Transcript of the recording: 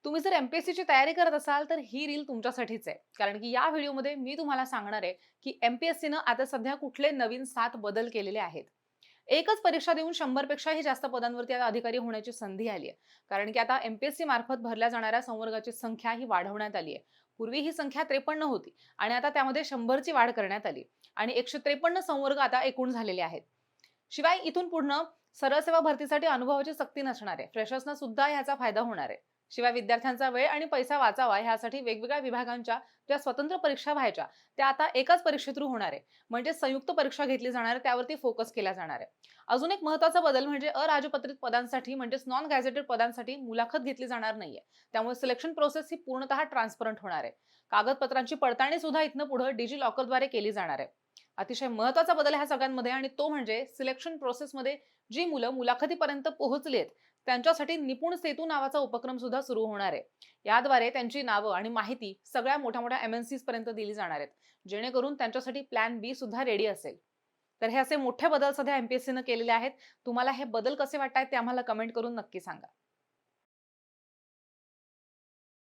तुम्ही जर एमपीएससीची तयारी करत असाल तर ही रील तुमच्यासाठीच आहे. कारण की या व्हिडिओमध्ये मी तुम्हाला सांगणार आहे की एमपीएससीनं आता सध्या कुठले नवीन 7 बदल केलेले आहेत. एकच परीक्षा देऊन 100 पेक्षाही जास्त पदांवरती आता अधिकारी होण्याची संधी आली आहे. कारण की आता एमपीएससी मार्फत भरल्या जाणाऱ्या संवर्गाची संख्या ही वाढवण्यात आली आहे. पूर्वी ही संख्या 53 होती आणि आता त्यामध्ये 100 ची वाढ करण्यात आली आणि 153 संवर्ग आता एकूण झालेले आहेत. शिवाय इथून पुढनं सरळ सेवा भरतीसाठी अनुभवाची सक्ती नसणार आहे. फ्रेशर्सना सुद्धा ह्याचा फायदा होणार आहे. शिवाय विद्यार्थ्यांचा वेळ आणि पैसा वाचावा ह्यासाठी वेगवेगळ्या विभागांच्या ज्या स्वतंत्र परीक्षा व्हायच्या त्या आता एकाच परीक्षे थ्रू होणार आहे. म्हणजे संयुक्त परीक्षा घेतली जाणार आहे, त्यावरती फोकस केला जाणार आहे. अजून एक महत्त्वाचा बदल म्हणजे अराजपत्रित पदांसाठी म्हणजेच नॉन गॅझेटेड पदांसाठी मुलाखत घेतली जाणार नाहीये. त्यामुळे सिलेक्शन प्रोसेस ही पूर्णतः ट्रान्सपरंट होणार आहे. कागदपत्रांची पडताळणी सुद्धा इथनं पुढे डिजी लॉकरद्वारे केली जाणार आहे. अतिशय महत्त्वाचा बदल ह्या सगळ्यांमध्ये आणि तो म्हणजे सिलेक्शन प्रोसेसमध्ये जी मुलं मुलाखतीपर्यंत पोहोचली आहेत त्यांच्यासाठी निपुण सेतू नावाचा उपक्रम सुद्धा सुरू होणार आहे. याद्वारे त्यांची नावं आणि माहिती सगळ्या मोठ्या-मोठ्या एमएनसीज पर्यंत दिली जाणार आहेत. जेणेकरून त्यांच्यासाठी प्लॅन बी सुद्धा रेडी असेल. तर हे असे मोठे बदल सध्या एमपीएससीनं केलेले आहेत. तुम्हाला हे बदल कसे वाटतायत ते आम्हाला कमेंट करून नक्की सांगा.